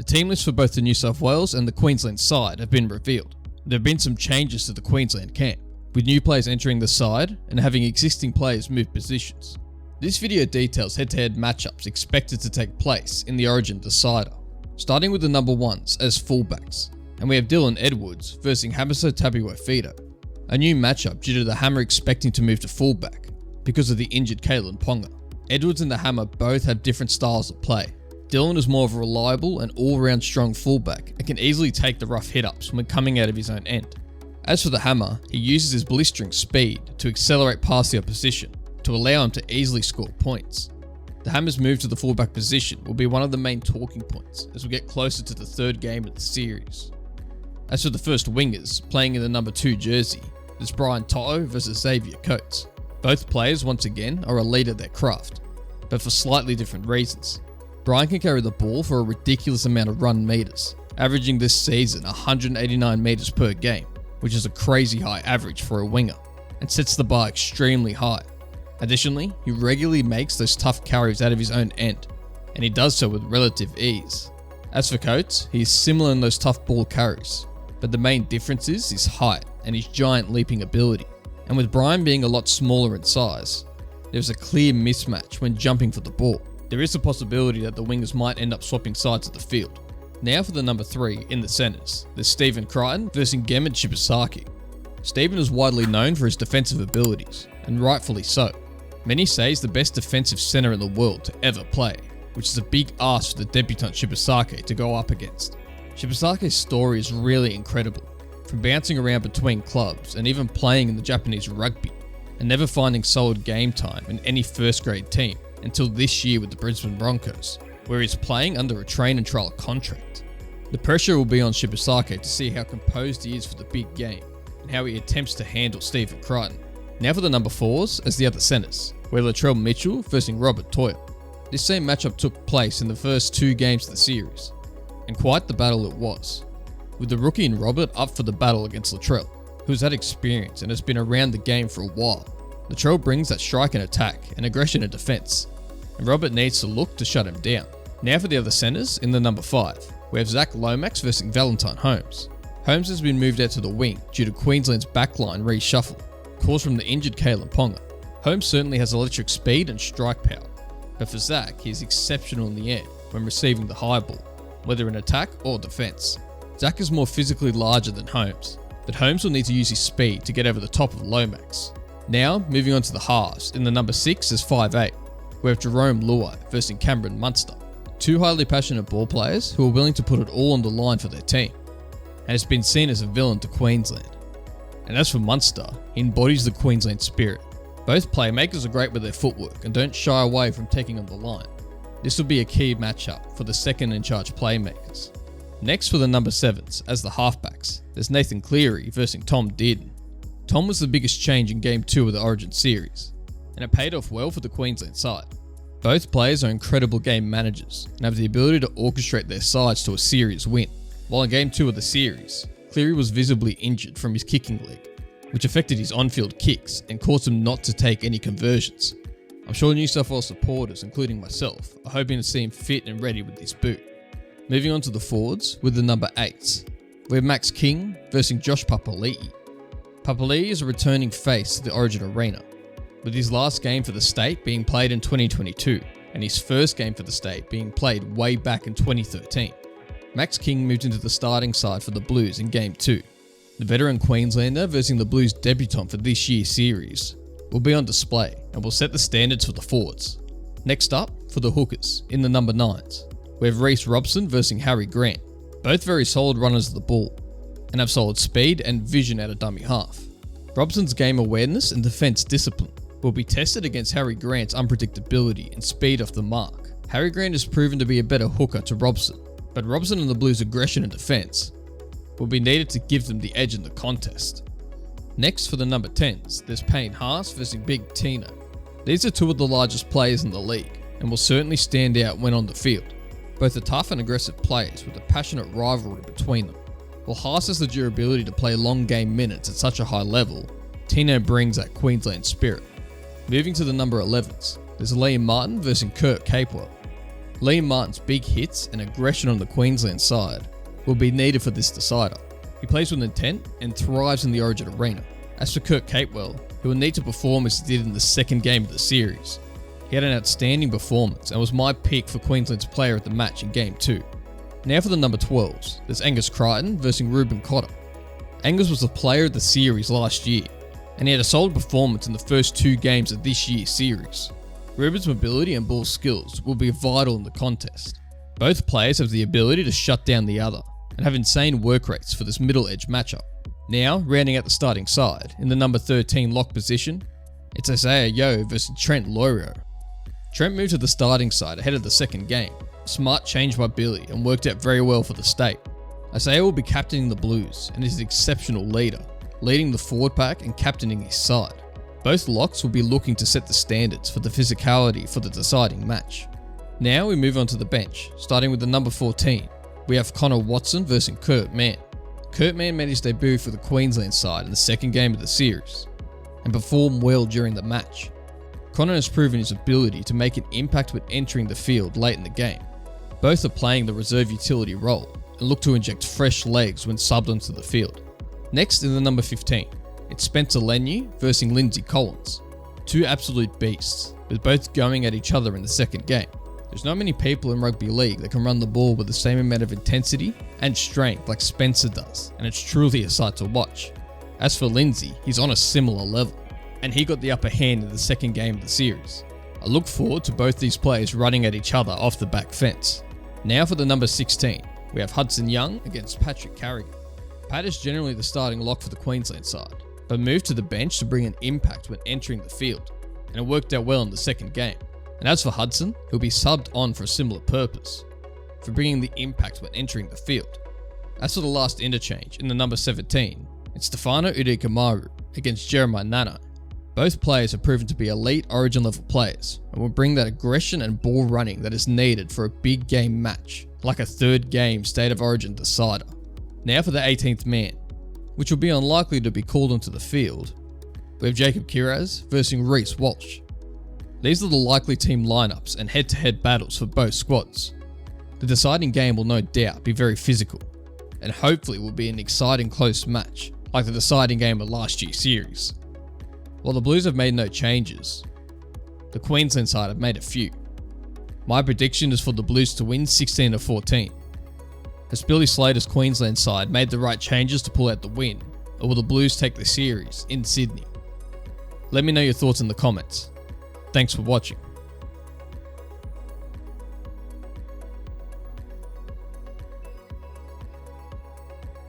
team lists for both the New South Wales and the Queensland side have been revealed. There have been some changes to the Queensland camp, with new players entering the side and having existing players move positions. This video details head-to-head matchups expected to take place in the Origin Decider, starting with the number ones as fullbacks, and we have Dylan Edwards versus Hamiso Tabuai-Fidow, a new matchup due to the Hammer expecting to move to fullback because of the injured Kalyn Ponga. Edwards and the Hammer both have different styles of play. Dylan is more of a reliable and all-round strong fullback and can easily take the rough hit-ups when coming out of his own end. As for the Hammer, he uses his blistering speed to accelerate past the opposition to allow him to easily score points. The Hammer's move to the fullback position will be one of the main talking points as we get closer to the third game of the series. As for the first wingers, playing in the number 2 jersey, there's Brian To'o versus Xavier Coates. Both players, once again, are elite at their craft, but for slightly different reasons. Brian can carry the ball for a ridiculous amount of run meters, averaging this season 189 meters per game, which is a crazy high average for a winger, and sets the bar extremely high. Additionally, he regularly makes those tough carries out of his own end, and he does so with relative ease. As for Coates, he is similar in those tough ball carries, but the main difference is his height and his giant leaping ability. And with Brian being a lot smaller in size, there's a clear mismatch when jumping for the ball. There is a possibility that the wingers might end up swapping sides of the field. Now for the number 3 in the centres, there's Stephen Crichton versus Gemma Shibasaki. Stephen is widely known for his defensive abilities, and rightfully so. Many say he's the best defensive centre in the world to ever play, which is a big ask for the debutant Shibasaki to go up against. Shibasaki's story is really incredible, from bouncing around between clubs and even playing in the Japanese rugby, and never finding solid game time in any first grade team until this year with the Brisbane Broncos, where he's playing under a train and trial contract. The pressure will be on Shibasaki to see how composed he is for the big game, and how he attempts to handle Stephen Crichton. Now for the number 4s as the other centres, where Latrell Mitchell versus Robert Toyle. This same matchup took place in the first 2 games of the series, and quite the battle it was, with the rookie in Robert up for the battle against Latrell, who's had experience and has been around the game for a while. Latrell brings that strike and attack and aggression in defence, and Robert needs to look to shut him down. Now for the other centres in the number 5, we have Zach Lomax versus Valentine Holmes. Holmes has been moved out to the wing due to Queensland's backline reshuffle, caused from the injured Kalyn Ponga. Holmes certainly has electric speed and strike power, but for Zach, he is exceptional in the air when receiving the high ball, whether in attack or defence. Zach is more physically larger than Holmes, but Holmes will need to use his speed to get over the top of Lomax. Now, moving on to the halves, in the number 6 is 5'8", we have Jerome Luai versus Cameron Munster. 2 highly passionate ball players who are willing to put it all on the line for their team, and has been seen as a villain to Queensland. And as for Munster, he embodies the Queensland spirit. Both playmakers are great with their footwork and don't shy away from taking on the line. This will be a key matchup for the second in charge playmakers. Next for the number 7s, as the halfbacks, there's Nathan Cleary versus Tom Dearden. Tom was the biggest change in Game 2 of the Origin series, and it paid off well for the Queensland side. Both players are incredible game managers and have the ability to orchestrate their sides to a series win. While in Game 2 of the series, Cleary was visibly injured from his kicking leg, which affected his on-field kicks and caused him not to take any conversions. I'm sure New South Wales supporters, including myself, are hoping to see him fit and ready with this boot. Moving on to the forwards with the number 8s, we have Max King versus Josh Papali'i. Papali'i is a returning face to the Origin arena, with his last game for the state being played in 2022 and his first game for the state being played way back in 2013. Max King moved into the starting side for the Blues in Game 2. The veteran Queenslander versus the Blues debutant for this year's series will be on display and will set the standards for the forwards. Next up, for the hookers, in the number 9s, we have Reece Robson versus Harry Grant. Both very solid runners of the ball, and have solid speed and vision out of dummy half. Robson's game awareness and defence discipline will be tested against Harry Grant's unpredictability and speed off the mark. Harry Grant has proven to be a better hooker to Robson, but Robson and the Blues' aggression and defence will be needed to give them the edge in the contest. Next for the number 10s, there's Payne Haas versus Big Tino. These are 2 of the largest players in the league, and will certainly stand out when on the field. Both are tough and aggressive players with a passionate rivalry between them. While Haas has the durability to play long game minutes at such a high level, Tino brings that Queensland spirit. Moving to the number 11s, there's Liam Martin versus Kurt Capewell. Liam Martin's big hits and aggression on the Queensland side will be needed for this decider. He plays with intent and thrives in the Origin arena. As for Kurt Capewell, he will need to perform as he did in the second game of the series. He had an outstanding performance and was my pick for Queensland's player of the match in Game 2. Now for the number 12s, there's Angus Crichton versus Reuben Cotter. Angus was the player of the series last year, and he had a solid performance in the first 2 games of this year's series. Reuben's mobility and ball skills will be vital in the contest. Both players have the ability to shut down the other, and have insane work rates for this middle edge matchup. Now, rounding out the starting side, in the number 13 lock position, it's Isaiah Yeo versus Trent Loiero. Trent moved to the starting side ahead of the second game. Smart change by Billy and worked out very well for the state. Isaiah will be captaining the Blues and is an exceptional leader, leading the forward pack and captaining his side. Both locks will be looking to set the standards for the physicality for the deciding match. Now we move on to the bench, starting with the number 14. We have Connor Watson versus Kurt Mann. Kurt Mann made his debut for the Queensland side in the second game of the series, and performed well during the match. Connor has proven his ability to make an impact when entering the field late in the game. Both are playing the reserve utility role, and look to inject fresh legs when subbed onto the field. Next in the number 15, it's Spencer Leniu versus Lindsay Collins. 2 absolute beasts, with both going at each other in the second game. There's not many people in rugby league that can run the ball with the same amount of intensity and strength like Spencer does, and it's truly a sight to watch. As for Lindsay, he's on a similar level, and he got the upper hand in the second game of the series. I look forward to both these players running at each other off the back fence. Now for the number 16, we have Hudson Young against Patrick Carrigan. Pat is generally the starting lock for the Queensland side, but moved to the bench to bring an impact when entering the field, and it worked out well in the second game. And as for Hudson, he'll be subbed on for a similar purpose, for bringing the impact when entering the field. As for the last interchange, in the number 17, it's Stefano Udikamaru against Jeremiah Nanai. Both players have proven to be elite Origin level players, and will bring that aggression and ball running that is needed for a big game match, like a third game State of Origin decider. Now for the 18th man, which will be unlikely to be called onto the field, we have Jacob Kiraz versus Reece Walsh. These are the likely team lineups and head-to-head battles for both squads. The deciding game will no doubt be very physical, and hopefully will be an exciting close match, like the deciding game of last year's series. While the Blues have made no changes, the Queensland side have made a few. My prediction is for the Blues to win 16-14. Has Billy Slater's Queensland side made the right changes to pull out the win, or will the Blues take the series in Sydney? Let me know your thoughts in the comments. Thanks for watching.